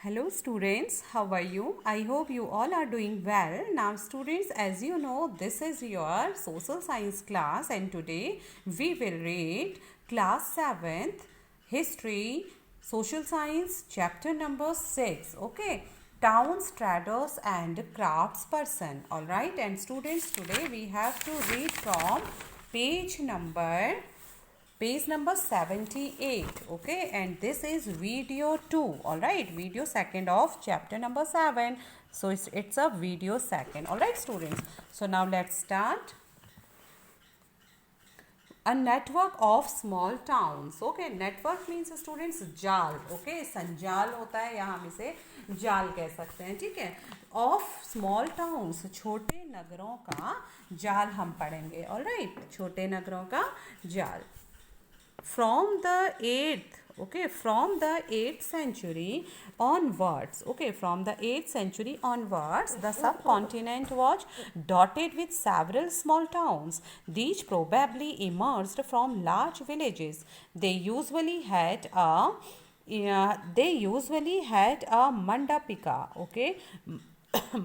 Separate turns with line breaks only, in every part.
Hello students, how are you? I hope you all are doing well. Now students, as you know, this is your social science class and today we will read class 7th history social science chapter number 6. Okay, towns, traders and craftsperson. All right, and students, today we have to read from page number 78. Okay, and this is video 2. All right, video second of chapter number 7. So it's a video second. All right students, so now let's start. A network of small towns. Okay, network means students जाल. Okay, संजाल होता है, यहाँ हम इसे जाल कह सकते हैं. ठीक है, ऑफ स्मॉल टाउन्स, छोटे नगरों का जाल हम पढ़ेंगे. ऑल राइट, छोटे नगरों का जाल. From the 8th century onwards, from the 8th century onwards, the subcontinent was dotted with several small towns. These probably emerged from large villages. They usually had a mandapika.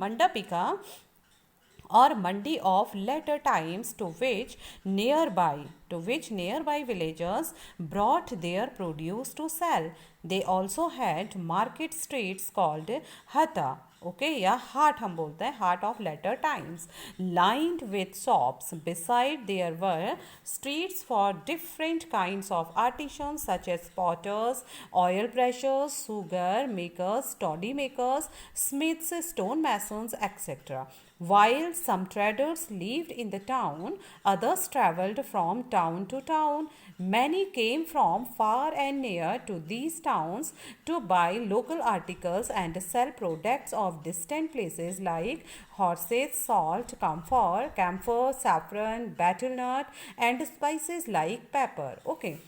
Mandapika or mandi of later times, to which nearby villagers brought their produce to sell. They also had market streets called hata, या हाट हम बोलते हैं, हाट of later times, lined with shops. Beside there were streets for different kinds of artisans such as potters, oil pressers, sugar makers, toddy makers, smiths, stone masons, etc. While some traders lived in the town, others travelled from town to town. Many came from far and near to these towns to buy local articles and sell products of distant places like horses, salt, camphor, saffron, betel nut, and spices like pepper. Okay.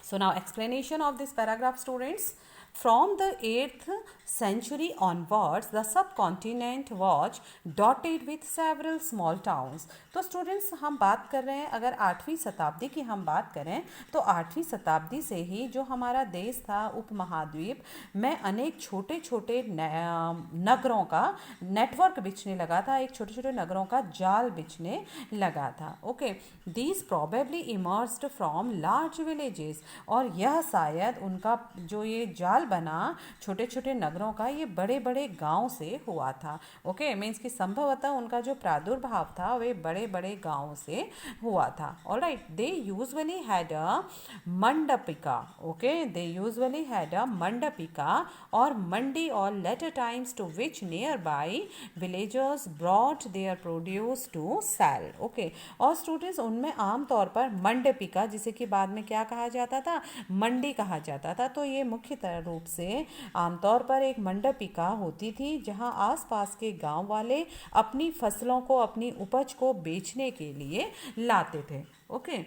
So now explanation of this paragraph, students. From the 8th century onwards, the subcontinent was dotted with several small towns. तो students, हम बात कर रहे हैं, अगर 8वीं शताब्दी की हम बात करें तो 8वीं शताब्दी से ही जो हमारा देश था, उपमहाद्वीप में अनेक छोटे छोटे नगरों का नेटवर्क बिछने लगा था, एक छोटे छोटे नगरों का जाल बिछने लगा था. Okay, these probably emerged from large villages, और यह शायद उनका जो ये जाल बना छोटे छोटे नगरों का, ये बड़े बड़े गांव से हुआ था. ओके, मीन्स कि संभवतः उनका जो प्रादुर्भाव था वे बड़े बड़े गांव से हुआ था. Alright, they usually had a मंडपिका. Okay, they usually had a मंडपिका और मंडी और later times to which nearby villagers brought their produce to sell. Okay, और स्टूडेंट्स, उनमें आमतौर पर मंडपिका, जिसे कि बाद में क्या कहा जाता था, मंडी कहा जाता था. तो ये मुख्य रूप से आमतौर पर एक मंडपिका होती थी जहां आसपास के गांव वाले अपनी फसलों को, अपनी उपज को बेचने के लिए लाते थे. Okay,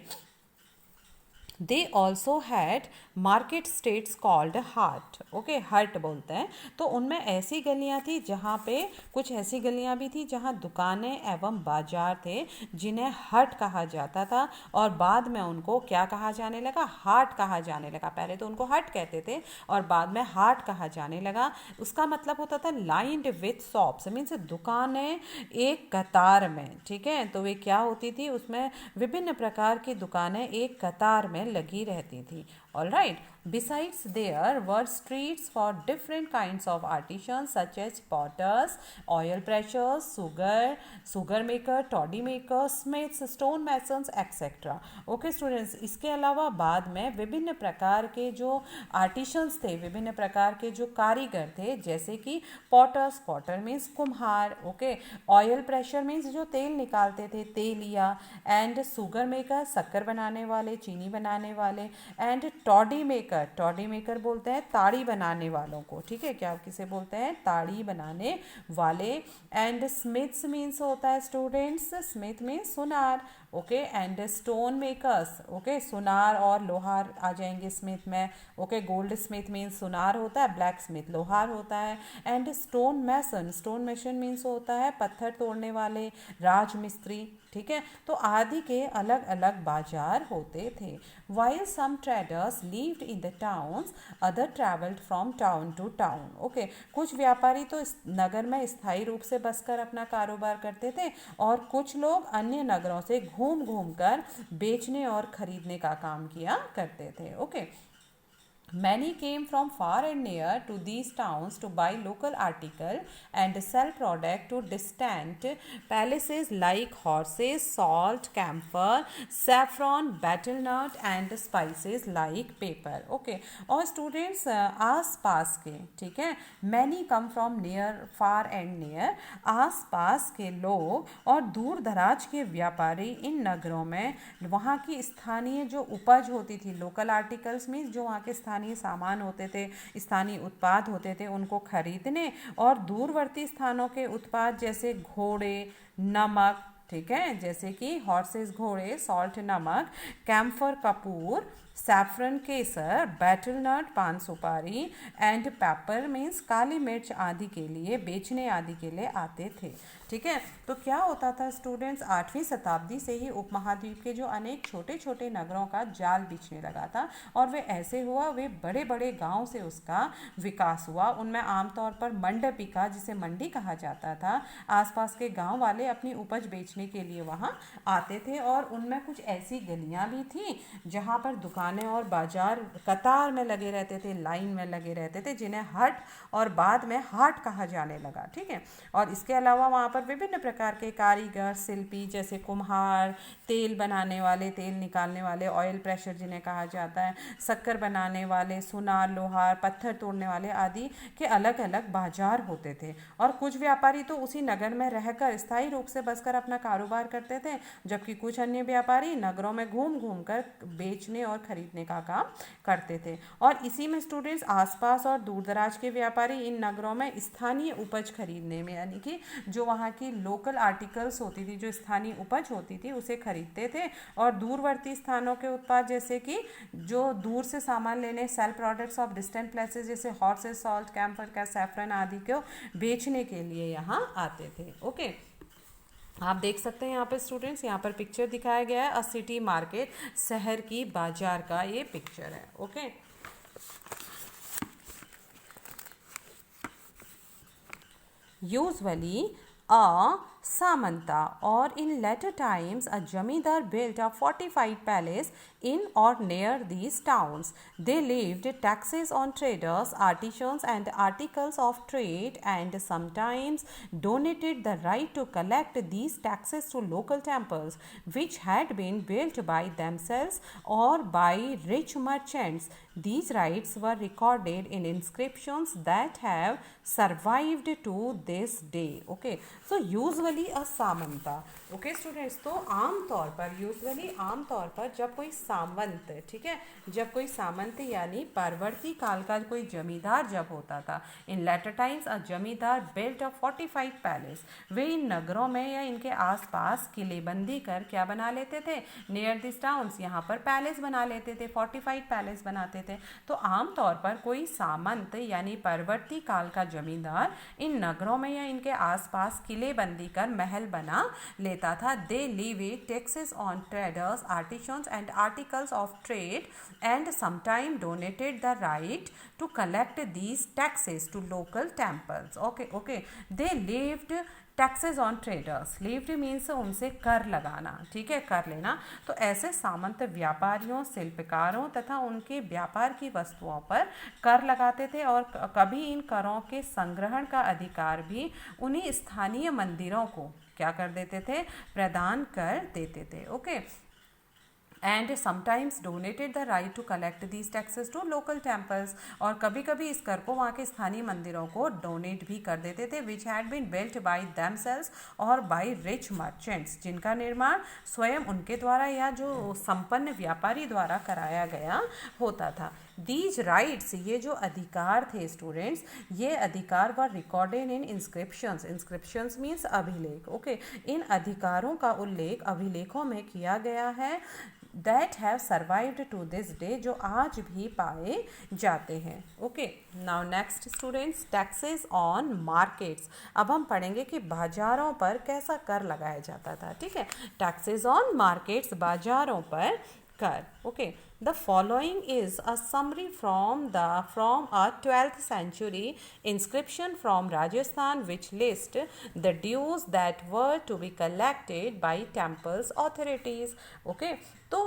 they also had market states called haat. Okay, हट बोलते हैं. तो उनमें ऐसी गलियां थी जहाँ पे, कुछ ऐसी गलियां भी थी जहाँ दुकानें एवं बाजार थे जिन्हें हट कहा जाता था, और बाद में उनको क्या कहा जाने लगा, हाट कहा जाने लगा. पहले तो उनको हट कहते थे और बाद में हाट कहा जाने लगा. उसका मतलब होता था लाइंड विथ शॉप्स, मीन्स दुकानें एक कतार में. ठीक है, तो वे क्या होती थी, उसमें विभिन्न प्रकार की दुकानें एक कतार में लगी रहती थी. All right. Besides, there were streets for different kinds of artisans such as potters, oil pressers, sugar maker, toddy maker, smiths, stone masons, etc. Okay students, इसके अलावा बाद में विभिन्न प्रकार के जो आर्टिशंस थे, विभिन्न प्रकार के जो कारीगर थे, जैसे कि पॉटर्स, पॉटर मीन्स कुम्हार. ओके, ऑयल प्रेशर मीन्स जो तेल निकालते थे, तेलिया, एंड सुगर मेकर, शक्कर बनाने वाले, चीनी बनाने वाले, एंड टॉडी मेकर बोलते हैं ताड़ी बनाने वालों को. ठीक है, क्या किसे बोलते हैं, ताड़ी बनाने वाले. एंड स्मिथ्स मीन्स होता है स्टूडेंट्स, स्मिथ मीन्स सुनार. Okay, and stone makers. Okay, सुनार और लोहार आ जाएंगे स्मिथ में. ओके, गोल्ड स्मिथ मीन्स सुनार होता है, ब्लैक स्मिथ लोहार होता है. एंड स्टोन मैसन मीन्स होता है पत्थर तोड़ने वाले, राज मिस्त्री. ठीक है। तो आदि के अलग अलग बाजार होते थे। While some traders lived in the towns, other traveled from town to town. Okay, कुछ व्यापारी तो इस नगर में स्थायी रूप से बसकर अपना कारोबार करते थे और कुछ लोग अन्य नगरों से घूम घूम कर बेचने और खरीदने का काम किया करते थे। Okay, Many came from far and near to these towns to buy local article and sell product to distant places like horses, salt, camphor, saffron, betel nut and spices like pepper. Okay, और students आस पास के, ठीक है, many come from near, far and near, आस पास के लोग और दूर दराज के व्यापारी इन नगरों में वहाँ की स्थानीय जो उपज होती थी, लोकल आर्टिकल्स मीन्स जो वहाँ के स्थानीय सामान होते थे, स्थानीय उत्पाद होते थे, उनको खरीदने और दूरवर्ती स्थानों के उत्पाद जैसे घोड़े, नमक, ठीक है, जैसे कि हॉर्सेस घोड़े, सॉल्ट नमक, कैम्फर कपूर, सैफरन केसर, बेटल नट पान सुपारी एंड पेपर मीन्स काली मिर्च आदि के लिए बेचने आदि के लिए आते थे। ठीक है, तो क्या होता था स्टूडेंट्स, 8वीं शताब्दी से ही उपमहाद्वीप के जो अनेक छोटे छोटे नगरों का जाल बिछने लगा था और वे ऐसे हुआ, वे बड़े बड़े गांव से उसका विकास हुआ। उनमें आमतौर पर मंडपिका, जिसे मंडी कहा जाता था, आसपास के गांव वाले अपनी उपज बेचने के लिए वहां आते थे और उनमें कुछ ऐसी गलियां भी थी जहां पर दुकानें और बाजार कतार में लगे रहते थे, लाइन में लगे रहते थे, जिन्हें हट और बाद में हाट कहा जाने लगा। ठीक है, और इसके अलावा वहाँ पर विभिन्न प्रकार के कारीगर, शिल्पी जैसे कुम्हार, तेल बनाने वाले, तेल निकालने वाले, ऑयल प्रेशर जिन्हें कहा जाता है, शक्कर बनाने वाले, सुनार, लोहार, पत्थर तोड़ने वाले आदि के अलग अलग बाजार होते थे। और कुछ व्यापारी तो उसी नगर में रहकर स्थायी रूप से बसकर अपना कारोबार करते थे, जबकि कुछ अन्य व्यापारी नगरों में घूम घूम कर बेचने और खरीदने का काम करते थे। और इसी में स्टूडेंट्स आसपास और दूर दराज के व्यापारी इन नगरों में स्थानीय उपज खरीदने में, यानी कि जो वहाँ की लोकल आर्टिकल्स होती थी, जो स्थानीय उपज होती थी, उसे खरीदते थे और दूरवर्ती स्थानों के उत्पाद जैसे कि जो दूर से सामान लेने, cell products of distant places जैसे हॉर्सेस, सॉल्ट, कैम्फर का सैफरन आदि को बेचने के लिए यहाँ आते थे। ओके, आप देख सकते हैं यहाँ पे स्टूडेंट्स, यहाँ पर पिक्चर दिखाया गया है, अ सिटी मार्केट, शहर की बाजार का ये पिक्चर है। Okay, usually a samanta, or in later times a jamidar, built a fortified palace in or near these towns. They levied taxes on traders, artisans and articles of trade, and sometimes donated the right to collect these taxes to local temples which had been built by themselves or by rich merchants. These rights were recorded in inscriptions that have survived to this day. Okay, so usually a samanta. Okay students, तो आमतौर पर, usually आमतौर पर जब कोई सामंत, ठीक है, जब कोई सामंत यानी परवर्ती काल का कोई जमींदार जब होता था, इन लेटर टाइम्स अ जमींदार बिल्ट अ फोर्टिफाइड पैलेस, वे इन नगरों में या इनके आसपास किलेबंदी कर क्या बना लेते थे, नियर दिस टाउन्स, यहाँ पर पैलेस बना लेते थे, फोर्टिफाइड पैलेस बनाते थे। तो आमतौर पर कोई सामंत यानी परवर्ती काल का जमींदार इन नगरों में या इनके आसपास किलेबंदी कर महल बना लेता था। They levied taxes on traders, artisans and articles of trade and sometime donated the right to collect these taxes to local temples. Okay, they levied taxes on traders, levied means उनसे कर लगाना, ठीक है, कर लेना। तो ऐसे सामंत व्यापारियों, शिल्पकारों तथा उनके व्यापार की वस्तुओं पर कर लगाते थे और कभी इन करों के संग्रहण का अधिकार भी उन्हीं स्थानीय मंदिरों को क्या कर देते थे, प्रदान कर देते थे। Okay, and sometimes donated the right to collect these taxes to local temples, और कभी कभी इस कर को वहाँ के स्थानीय मंदिरों को डोनेट भी कर देते थे, which had been built by themselves और बाय रिच मर्चेंट्स, जिनका निर्माण स्वयं उनके द्वारा या जो संपन्न व्यापारी द्वारा कराया गया होता था। दीज राइट्स, ये जो अधिकार थे स्टूडेंट्स, ये अधिकार were recorded in inscriptions. Inscriptions means अभिलेख. ओके, इन अधिकारों का उल्लेख अभिलेखों में किया गया है. That have survived to this day, जो आज भी पाए जाते हैं. Okay, now next students, taxes on markets. अब हम पढ़ेंगे कि बाजारों पर कैसा कर लगाया जाता था. ठीक है, टैक्सेस ऑन मार्केट्स, बाजारों पर कर. Okay, the following is a summary from a 12th century inscription from Rajasthan which list the dues that were to be collected by temples authorities. Okay, तो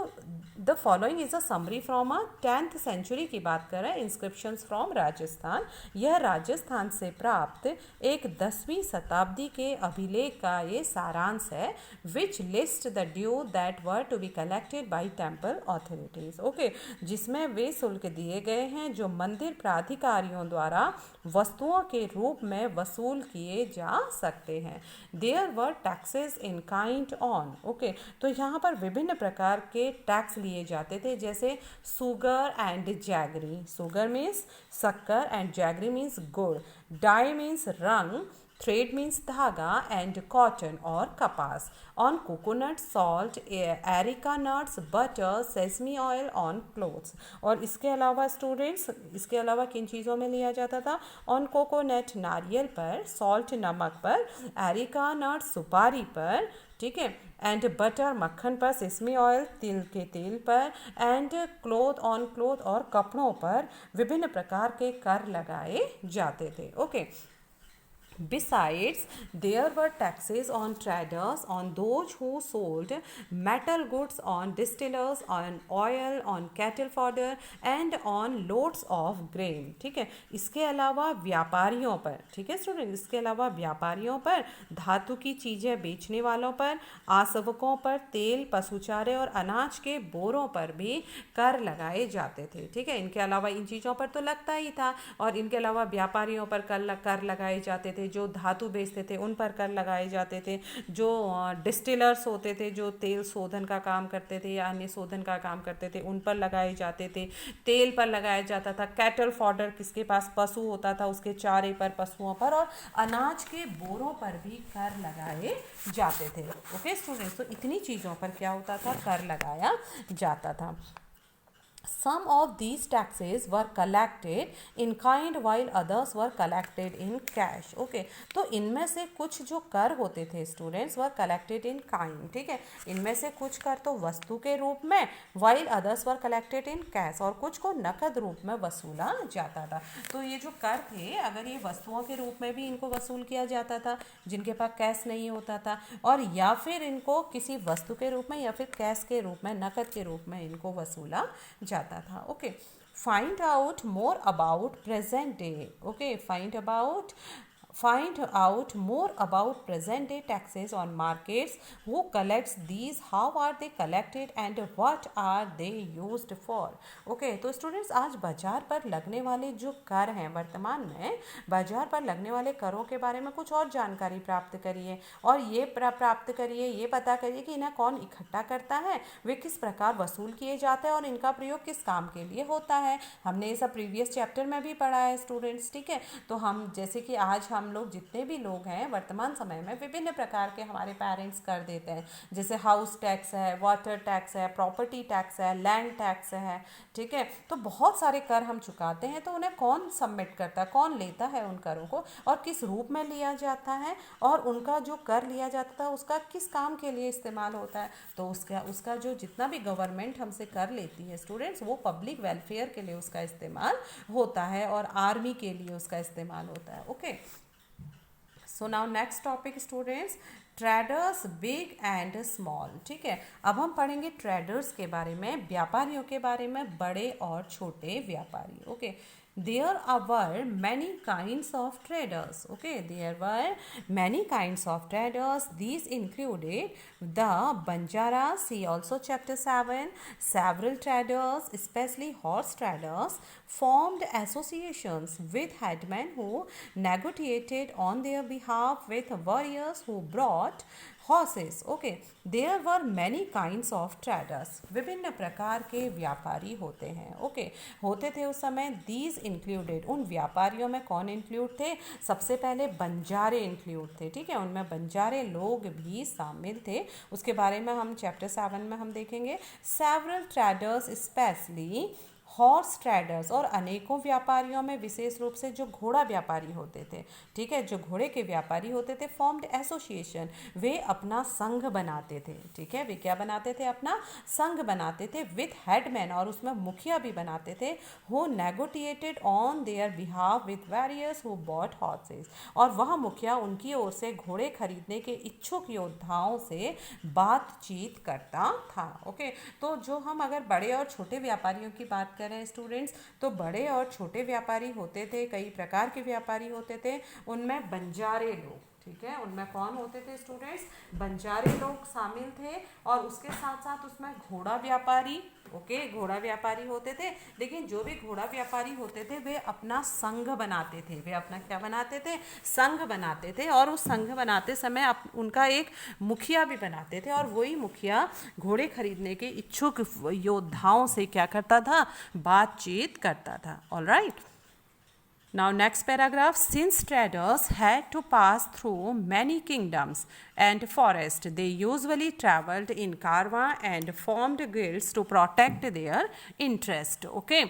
the following is a summary from a 10th century की बात कर रहे हैं, inscriptions from Rajasthan. यह राजस्थान से प्राप्त एक 10वीं शताब्दी के अभिलेख का ये सारांश है. Which list the due that were to be collected by temple authorities. Okay, जिसमें वे शुल्क दिए गए हैं जो मंदिर प्राधिकारियों द्वारा वस्तुओं के रूप में वसूल किए जा सकते हैं. There were taxes in kind on. Okay, तो यहाँ पर विभिन्न प्रकार के टैक्स लिए जाते थे, जैसे sugar and jaggery. Sugar means शक्कर एंड जैगरी मीन्स गुड़. डाई मीन्स रंग. थ्रेड मीन्स धागा एंड कॉटन और कपास. On coconut, salt, areca nuts, butter, sesame oil on clothes. और इसके अलावा स्टूडेंट्स, इसके अलावा किन चीज़ों में लिया जाता था? ऑन कोकोनट नारियल पर, सॉल्ट नमक पर, एरिका नट्स सुपारी पर, ठीक है, एंड बटर मक्खन पर, सेसमी ऑयल तिल के तेल पर, एंड क्लोथ ऑन क्लोथ और कपड़ों पर विभिन्न प्रकार के कर लगाए जाते थे. Okay, besides there were taxes on traders, on those who sold metal goods, on distillers, on oil, on cattle fodder and on loads of grain. ठीक है, इसके अलावा व्यापारियों पर, ठीक है स्टूडेंट, इसके अलावा व्यापारियों पर, धातु की चीज़ें बेचने वालों पर, आसवकों पर, तेल, पशुचारे और अनाज के बोरों पर भी कर लगाए जाते थे. ठीक है, इनके अलावा इन चीज़ों पर तो लगता ही था, और इनके अलावा व्यापारियों पर कर लगाए जाते थे. जो धातु बेचते थे उन पर कर लगाए जाते थे. जो डिस्टिलर्स होते थे, जो तेल शोधन का काम करते थे या अन्य शोधन का काम करते थे, उन पर लगाए जाते थे. तेल पर लगाया जाता था. कैटल फॉडर, किसके पास पशु होता था उसके चारे पर, पशुओं पर, और अनाज के बोरों पर भी कर लगाए जाते थे. ओके स्टूडेंट्स, तो इतनी चीज़ों पर क्या होता था? कर लगाया जाता था. Some of these taxes were collected in kind while others were collected in cash. Okay, तो इनमें से कुछ जो कर होते थे students were collected in kind. ठीक है, इनमें से कुछ कर तो वस्तु के रूप में, while others were collected in cash, और कुछ को नकद रूप में वसूला जाता था. तो ये जो कर थे, अगर ये वस्तुओं के रूप में भी इनको वसूल किया जाता था जिनके पास कैश नहीं होता था, और या फिर इनको किसी वस्तु के रूप में या फिर कैश के रूप में, नकद के रूप में इनको वसूला जाता था. Okay, find out more about present day. Okay, find out more about present day taxes on markets. Who collects these? How are they collected? And what are they used for? Okay, तो students, आज बाजार पर लगने वाले जो कर हैं, वर्तमान में बाजार पर लगने वाले करों के बारे में कुछ और जानकारी प्राप्त करिए, और ये प्राप्त करिए, ये पता करिए कि इन्हें कौन इकट्ठा करता है, वे किस प्रकार वसूल किए जाते हैं और इनका प्रयोग किस काम के लिए होता है. हमने ये सब प्रीवियस चैप्टर में भी पढ़ा है स्टूडेंट्स. ठीक है, तो हम जैसे कि आज हम लोग जितने भी लोग हैं वर्तमान समय में विभिन्न प्रकार के हमारे पेरेंट्स कर देते हैं, जैसे हाउस टैक्स है, वाटर टैक्स है, प्रॉपर्टी टैक्स है, लैंड टैक्स है. ठीक है, तो बहुत सारे कर हम चुकाते हैं. तो उन्हें कौन सबमिट करता है, कौन लेता है उन करों को, और किस रूप में लिया जाता है, और उनका जो कर लिया जाता है उसका किस काम के लिए इस्तेमाल होता है. तो उसका जो जितना भी गवर्नमेंट हमसे कर लेती है स्टूडेंट्स, वो पब्लिक वेलफेयर के लिए उसका इस्तेमाल होता है, और आर्मी के लिए उसका इस्तेमाल होता है. Okay, so now next topic students, traders big and small. ठीक है, अब हम पढ़ेंगे ट्रेडर्स के बारे में, व्यापारियों के बारे में, बड़े और छोटे व्यापारी. Okay, there were many kinds of traders. Okay, there were many kinds of traders. These included the Banjaras, see also chapter 7. Several traders, especially horse traders, formed associations with headmen who negotiated on their behalf with warriors who brought horses. Okay, there were many kinds of traders. विभिन्न प्रकार के व्यापारी होते हैं. Okay, होते थे उस समय. दीज इंक्लूडेड, उन व्यापारियों में कौन इंक्लूड थे? सबसे पहले बंजारे इंक्लूड थे. ठीक है, उनमें बंजारे लोग भी शामिल थे. उसके बारे में हम चैप्टर 7 में हम देखेंगे. Several traders specially horse traders, और अनेकों व्यापारियों में विशेष रूप से जो घोड़ा व्यापारी होते थे. ठीक है, जो घोड़े के व्यापारी होते थे, फॉर्म्ड एसोसिएशन, वे अपना संघ बनाते थे. ठीक है, वे क्या बनाते थे? अपना संघ बनाते थे. विथ हेडमैन, और उसमें मुखिया भी बनाते थे. Who negotiated on their behalf with various who bought horses, और वह मुखिया उनकी ओर से घोड़े खरीदने के इच्छुक योद्धाओं से बातचीत करता था. ओके, तो जो हम अगर बड़े और छोटे व्यापारियों की बात करें स्टूडेंट्स, तो बड़े और छोटे व्यापारी होते थे. कई प्रकार के व्यापारी होते थे. उनमें बंजारे लोग, ठीक है, उनमें कौन होते थे स्टूडेंट्स? बंजारे लोग शामिल थे. और उसके साथ साथ उसमें घोड़ा व्यापारी, ओके, घोड़ा व्यापारी होते थे. लेकिन जो भी घोड़ा व्यापारी होते थे वे अपना संघ बनाते थे. वे अपना क्या बनाते थे? संघ बनाते थे. और उस संघ बनाते समय उनका एक मुखिया भी बनाते थे. और वही मुखिया घोड़े खरीदने के इच्छुक योद्धाओं से क्या करता था? बातचीत करता था. Alright. Now next paragraph, since traders had to pass through many kingdoms and forests, they usually traveled in caravan and formed guilds to protect their interest. Okay.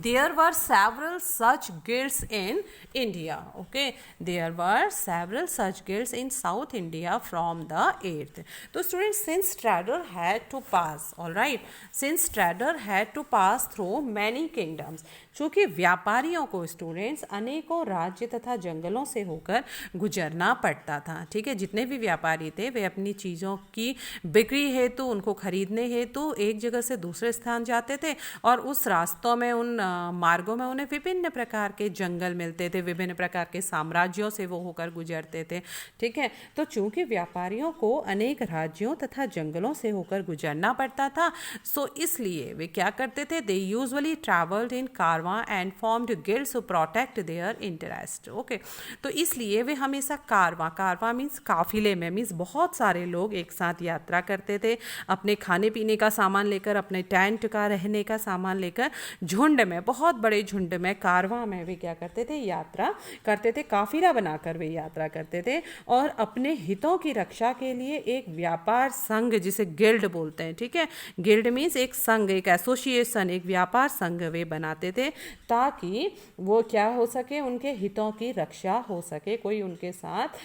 There were several such guilds in India. Okay, there were several such guilds in South India from the 8th. So students, since trader had to pass, all right, since trader had to pass through many kingdoms, चूँकि व्यापारियों को students अनेकों राज्य तथा जंगलों से होकर गुजरना पड़ता था. ठीक है, जितने भी व्यापारी थे वे अपनी चीज़ों की बिक्री हेतु, उनको खरीदने हेतु एक जगह से दूसरे स्थान जाते थे. और उस रास्तों में, उन मार्गों में उन्हें विभिन्न प्रकार के जंगल मिलते थे. विभिन्न प्रकार के साम्राज्यों से वो होकर गुजरते थे. ठीक है, तो चूँकि व्यापारियों को अनेक राज्यों तथा जंगलों से होकर गुजरना पड़ता था, सो इसलिए वे क्या करते थे? They usually travelled in caravan and formed guilds to protect their interest. Okay, तो इसलिए वे हमेशा कारवां मीन्स काफिले में, मीन्स बहुत सारे लोग एक साथ यात्रा करते थे. अपने खाने पीने का सामान लेकर, अपने टेंट का रहने का सामान लेकर, झुंड में, बहुत बड़े झुंड में, कारवां में वे क्या करते थे? यात्रा करते थे. काफिला बनाकर वे यात्रा करते थे. और अपने हितों की रक्षा के लिए एक व्यापार संघ, जिसे गिल्ड बोलते हैं. ठीक है, गिल्ड मीन्स एक संघ, एक एसोसिएशन, एक व्यापार संघ वे बनाते थे, ताकि वो क्या हो सके? उनके हितों की रक्षा हो सके, कोई उनके साथ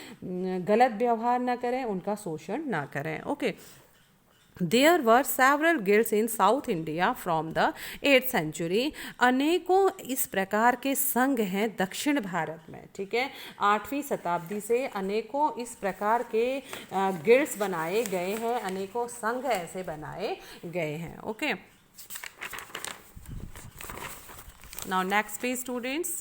गलत व्यवहार ना करें, उनका शोषण ना करें. Okay, There were several guilds in South India from the 8th century. अनेकों इस प्रकार के संघ हैं दक्षिण भारत में. ठीक है, 8वीं शताब्दी से अनेकों इस प्रकार के गिल्ड्स बनाए गए हैं, अनेकों संघ ऐसे बनाए गए हैं. Okay, now next page students.